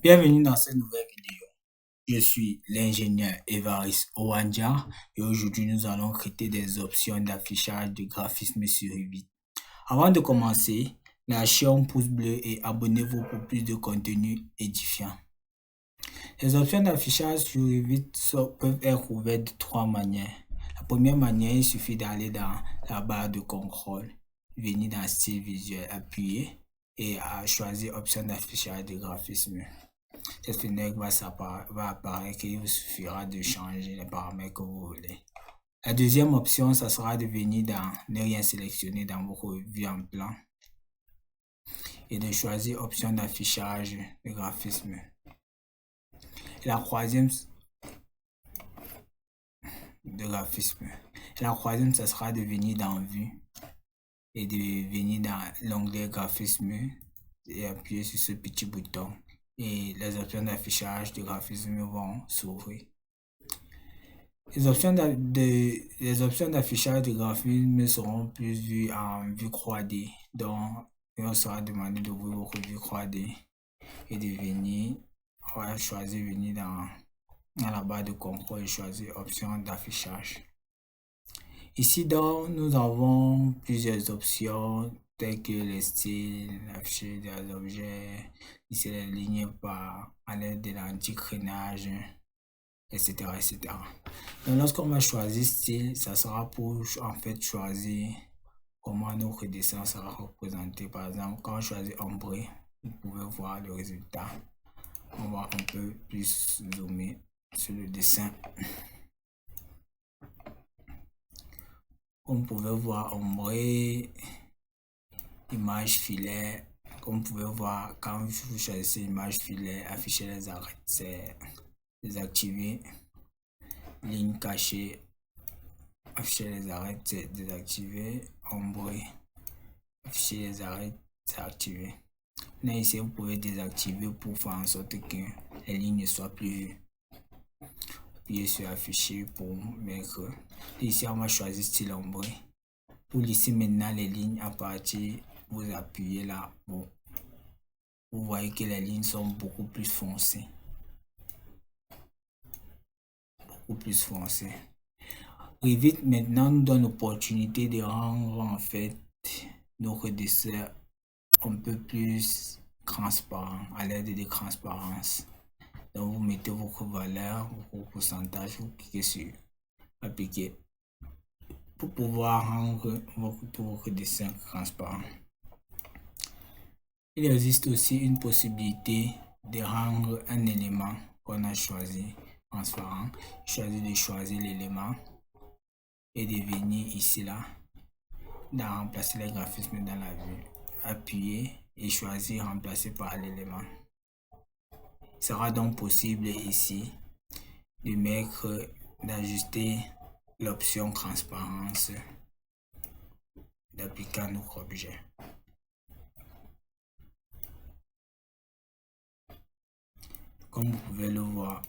Bienvenue dans cette nouvelle vidéo. Je suis l'ingénieur Évariste Owandja et aujourd'hui nous allons traiter des options d'affichage de graphisme sur Revit. Avant de commencer, lâchez un pouce bleu et abonnez-vous pour plus de contenu édifiant. Les options d'affichage sur Revit peuvent être ouvertes de trois manières. La première manière, il suffit d'aller dans la barre de contrôle, venir dans style visuel, appuyer et à choisir option d'affichage de graphisme. Cette fenêtre va apparaître et il vous suffira de changer les paramètres que vous voulez. La deuxième option, ça sera de venir dans ne rien sélectionner dans votre vue en plan et de choisir option d'affichage de graphisme. La troisième, ça sera de venir dans vue et de venir dans l'onglet graphisme et appuyer sur ce petit bouton et les options d'affichage de graphisme vont s'ouvrir. Les options d'affichage de graphisme seront plus vues en vue 3D. Donc, on sera demandé d'ouvrir votre vue 3D et de venir, on va choisir venir dans la barre de contrôle et choisir option d'affichage. Ici, donc, nous avons plusieurs options telles que les styles, afficher des objets, ici les lignes par à l'aide de l'anti-crénage, etc., etc. Donc, lorsqu'on va choisir style, ça sera pour en fait choisir comment notre dessin sera représenté. Par exemple, quand on choisit ombre, vous pouvez voir le résultat. On va un peu plus zoomer sur le dessin. Comme vous pouvez voir, ombre, image filet. Comme vous pouvez voir, quand vous choisissez image filet, afficher les arêtes, c'est désactivé. Ligne cachée, afficher les arêtes, c'est désactivé. Ombre, afficher les arêtes, c'est activé. Là, ici, vous pouvez désactiver pour faire en sorte que les lignes ne soient plus vues. Appuyez sur afficher pour mettre. Ici, on va choisir style ombre. Pour lisser maintenant les lignes à partir, vous appuyez là. Bon. Vous voyez que les lignes sont beaucoup plus foncées. Revit maintenant nous donne l'opportunité de rendre en fait notre dessin un peu plus transparent à l'aide de transparence. Donc vous mettez votre valeur, votre pourcentage, vous cliquez sur appliquer pour pouvoir rendre votre dessin transparent. Il existe aussi une possibilité de rendre un élément qu'on a choisi transparent. Choisir de choisir l'élément et de venir ici là, remplacer les graphismes dans la vue. Appuyer et choisir remplacer par l'élément. Il sera donc possible ici de mettre, d'ajuster l'option transparence, d'appliquer à notre objet. Comme vous pouvez le voir,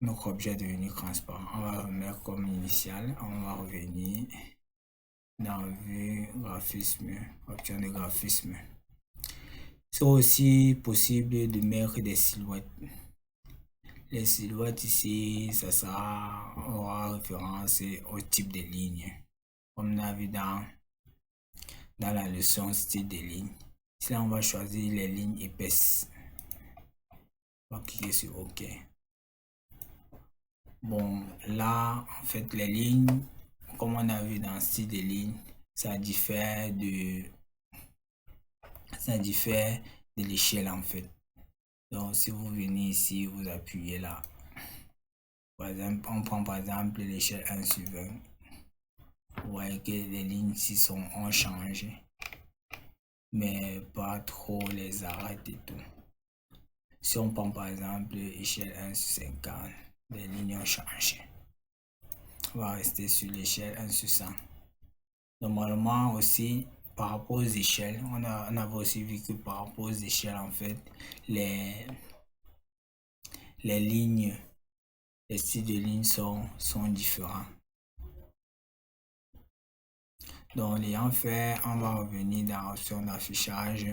notre objet est devenu transparent. On va remettre comme initial, on va revenir dans vue graphisme, option de graphisme. C'est aussi possible de mettre des silhouettes. Les silhouettes ici, ça aura référence au type de ligne. Comme on a vu dans la leçon style des lignes. Ici, là, on va choisir les lignes épaisses. On va cliquer sur OK. Bon, là, en fait, les lignes, comme on a vu dans style des lignes, ça diffère de l'échelle en fait. Donc, si vous venez ici, vous appuyez là. Par exemple, on prend par exemple l'échelle 1/20. Vous voyez que les lignes ici ont changé, mais pas trop les arêtes et tout. Si on prend par exemple l'échelle 1/50, les lignes ont changé. On va rester sur l'échelle 1/100. Normalement aussi, par rapport aux échelles, on avait aussi vu que par rapport aux échelles, en fait, les lignes, les styles de lignes sont différents. Donc, l'ayant fait, on va revenir dans l'option d'affichage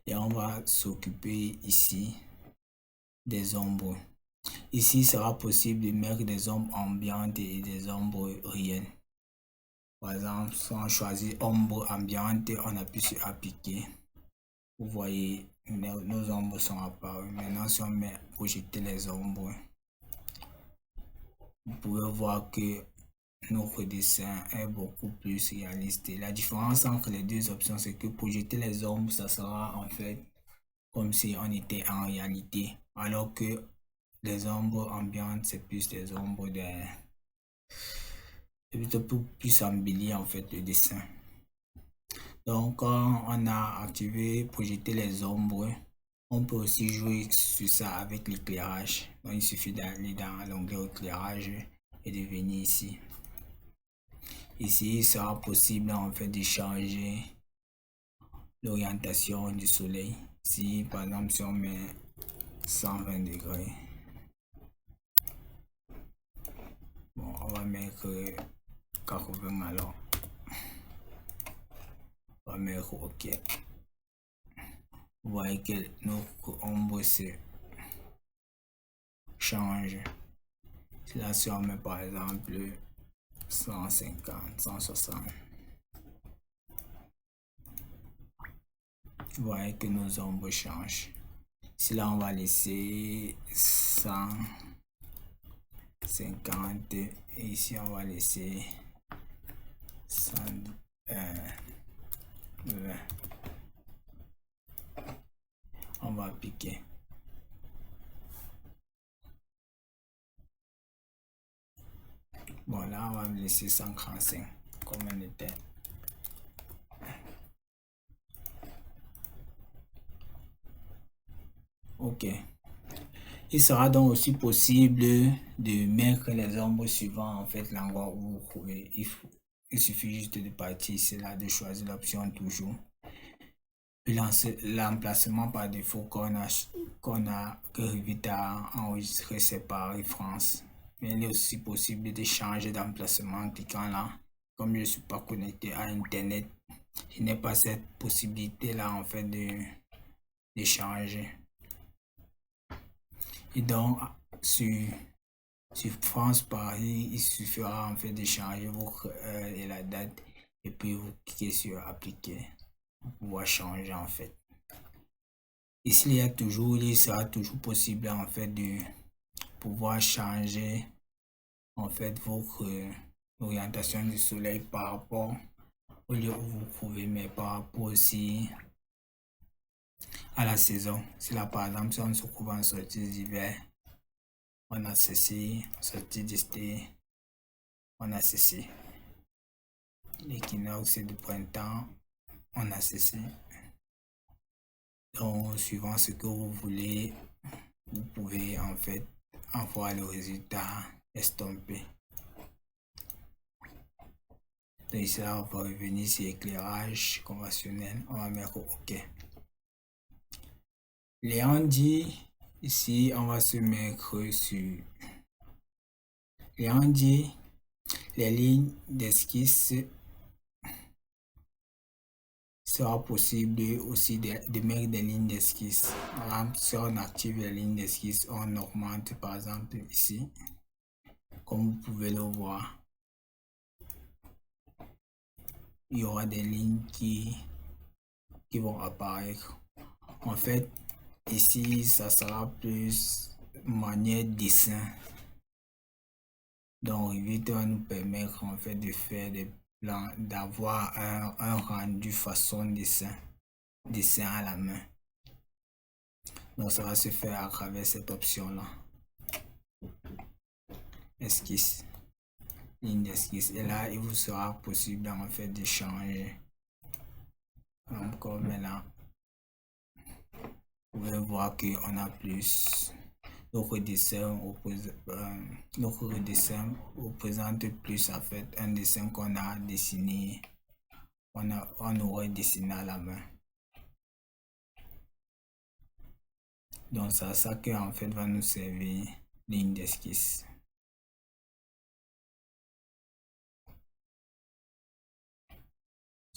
et on va s'occuper ici des ombres. Ici, il sera possible de mettre des ombres ambiantes et des ombres réelles. Par exemple, si on choisit ombre ambiante, on appuie sur appliquer. Vous voyez, nos ombres sont apparues. Maintenant, si on met projeter les ombres, vous pouvez voir que notre dessin est beaucoup plus réaliste. Et la différence entre les deux options, c'est que projeter les ombres, ça sera en fait comme si on était en réalité. Alors que les ombres ambiantes, c'est plus des ombres plutôt plus embellir en fait le dessin. Donc quand on a activé projeter les ombres, on peut aussi jouer sur ça avec l'éclairage. Donc il suffit d'aller dans l'onglet éclairage et de venir ici. Ici, il sera possible en fait de changer l'orientation du soleil. Si par exemple si on met 120 degrés, bon, on va mettre 80 alors. On va mettre OK. Vous voyez que notre ombre se change. Là, si on met par exemple 150, 160, vous voyez que nos ombres changent. Si là, on va laisser 150 et ici, on va laisser 120. On va appliquer. Bon, là, on va laisser 135 comme on était. OK. Il sera donc aussi possible de mettre les ombres suivant en fait l'endroit où vous trouvez. Il suffit juste de partir ici là, de choisir l'option toujours. Puis l'emplacement par défaut qu'on a que Revit a enregistré, c'est Paris, France. Mais il est aussi possible de changer d'emplacement en cliquant là. Comme je ne suis pas connecté à Internet, je n'ai pas cette possibilité là en fait de changer. Et donc, sur France Paris, il suffira en fait de changer votre heure et la date et puis vous cliquez sur appliquer pour pouvoir changer en fait. Ici, il sera toujours possible en fait de pouvoir changer en fait votre orientation du soleil par rapport au lieu où vous trouvez, mais par rapport aussi à la saison. Si là par exemple, si on se trouve en sortie d'hiver, on a ceci, sortie d'été, on a ceci. L'équinoxe de printemps, on a ceci. Donc, suivant ce que vous voulez, vous pouvez en fait avoir le résultat estompé. Donc ici, là, on va revenir sur éclairage conventionnel. On va mettre OK. L'ayant dit, ici, on va se mettre sur... L'ayant dit, les lignes d'esquisse sera possible aussi de mettre des lignes d'esquisse. Par exemple, si on active les lignes d'esquisse, on augmente par exemple ici, comme vous pouvez le voir. Il y aura des lignes qui vont apparaître. En fait, ici, ça sera plus manière dessin. Donc, Revit va nous permettre en fait de faire des plans, d'avoir un rendu façon dessin à la main. Donc, ça va se faire à travers cette option-là. Esquisse, ligne d'esquisse. Et là, il vous sera possible en fait de changer. Encore maintenant, vous pouvez voir qu'on a plus. Notre dessin représente plus en fait un dessin qu'on a dessiné, on aurait dessiné à la main. Donc c'est ça qui en fait va nous servir ligne d'esquisse.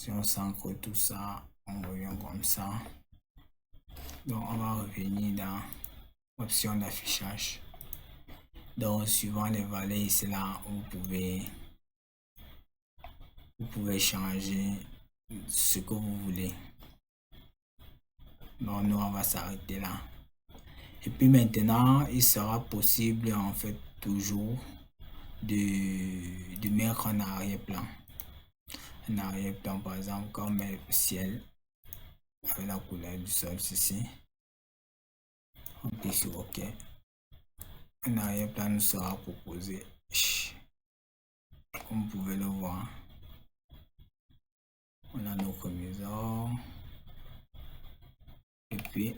Si on s'ancre tout ça, on revient comme ça. Donc on va revenir dans option d'affichage. Donc, suivant les valeurs ici là, vous pouvez changer ce que vous voulez. Donc, nous, on va s'arrêter là. Et puis maintenant, il sera possible en fait toujours de mettre en arrière-plan. Un arrière-plan, par exemple, comme le ciel avec la couleur du sol, ceci. On clique sur OK. Un arrière-plan nous sera proposé. Comme vous pouvez le voir, on a notre maison. Et puis,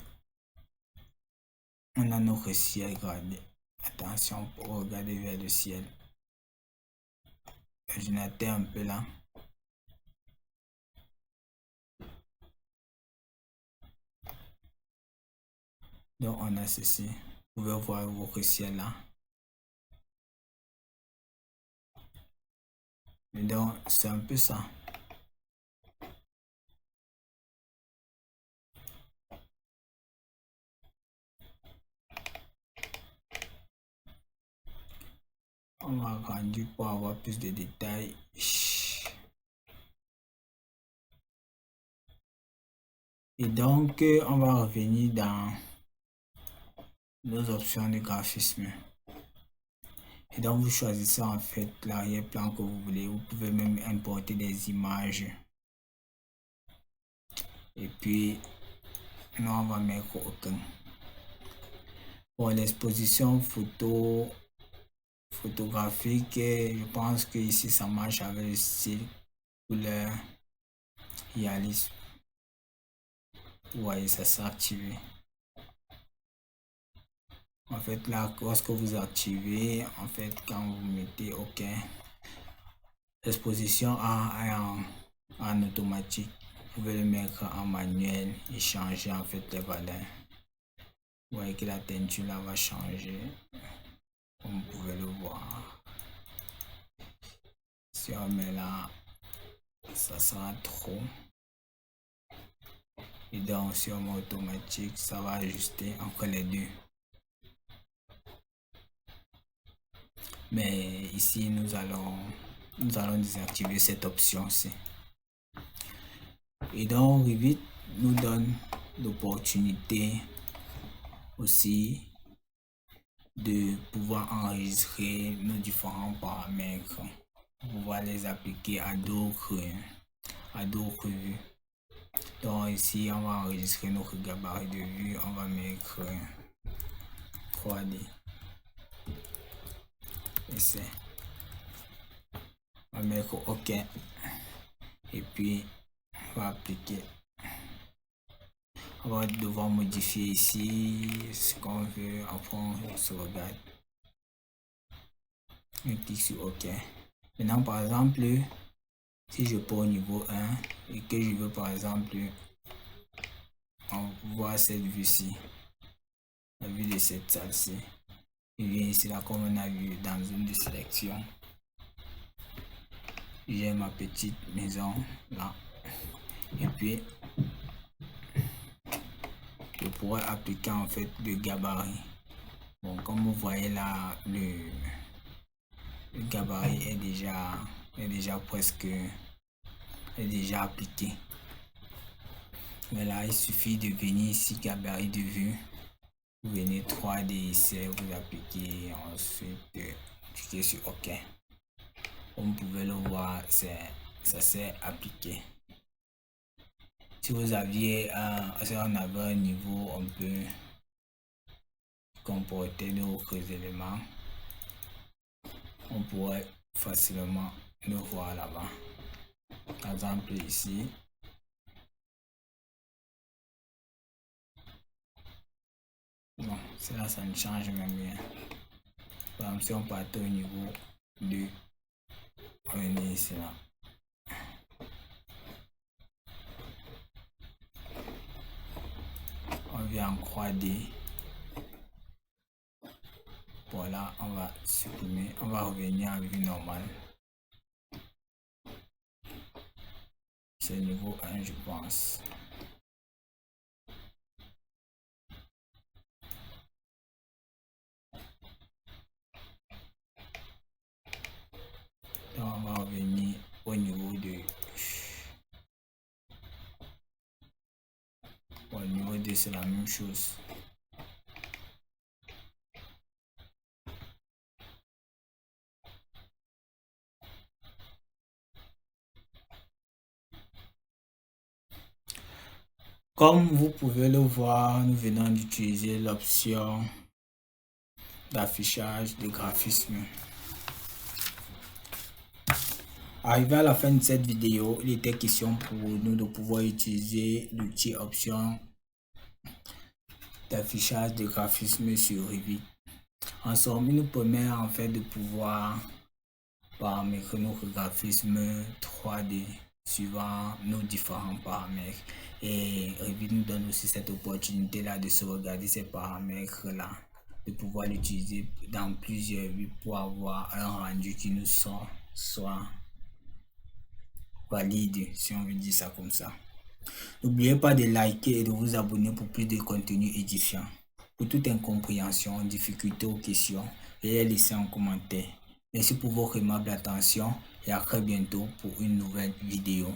on a notre ciel gradé. Attention pour regarder vers le ciel. Je n'atteins un peu là. Donc, on a ceci. Vous pouvez voir votre ciel là. Et donc, c'est un peu ça. On va agrandir pour avoir plus de détails. Et donc, on va revenir dans nos options de graphisme. Et donc, vous choisissez en fait l'arrière-plan que vous voulez. Vous pouvez même importer des images. Et puis, nous, on va mettre aucun. Pour l'exposition photographique, je pense que ici, ça marche avec le style couleur réalisme. Vous voyez, ça s'est activé. En fait, là, lorsque vous activez, en fait, quand vous mettez OK, l'exposition en automatique. Vous pouvez le mettre en manuel et changer en fait les valeurs. Vous voyez que la teinture là va changer, comme vous pouvez le voir. Si on met là, ça sera trop. Et donc si on met automatique, ça va ajuster entre les deux. Mais ici, nous allons désactiver cette option-ci. Et donc, Revit nous donne l'opportunité aussi de pouvoir enregistrer nos différents paramètres, pouvoir les appliquer à d'autres vues. Donc ici, on va enregistrer notre gabarit de vue, on va mettre 3D. Essai. On va mettre OK. Et puis, on va appliquer. On va devoir modifier ici ce qu'on veut. Après, on se regarde. On clique sur OK. Maintenant, par exemple, si je prends au niveau 1 et que je veux, par exemple, voir cette vue-ci, la vue de cette salle-ci, je viens ici, là, comme on a vu dans une de sélection. J'ai ma petite maison là. Et puis, je pourrais appliquer en fait le gabarit. Bon, comme vous voyez là, le gabarit est déjà presque déjà appliqué. Mais là, il suffit de venir ici, gabarit de vue. Vous venez 3D ici, vous appliquez, ensuite cliquez sur OK. Comme vous pouvez le voir, ça s'est appliqué. Si vous aviez si on avait un niveau, on peut comporter d'autres éléments. On pourrait facilement le voir là-bas. Par exemple ici. Bon, cela ça ne change même rien. Par exemple, si on partait au niveau 2, on est ici là. On vient en 3D. Voilà, on va supprimer, on va revenir en vue normale. C'est niveau 1, je pense. c'est la même chose. Comme vous pouvez le voir, nous venons d'utiliser l'option d'affichage de graphisme. Arrivé à la fin de cette vidéo, il était question pour nous de pouvoir utiliser l'outil option d'affichage de graphisme sur Revit. En somme, il nous permet en fait de pouvoir paramétrer notre graphisme 3D suivant nos différents paramètres. Et Revit nous donne aussi cette opportunité là de sauvegarder ces paramètres là, de pouvoir l'utiliser dans plusieurs vues pour avoir un rendu qui nous soit valide, si on veut dire ça comme ça. N'oubliez pas de liker et de vous abonner pour plus de contenu édifiant. Pour toute incompréhension, difficulté ou question, veuillez laisser en commentaire. Merci pour votre aimable attention et à très bientôt pour une nouvelle vidéo.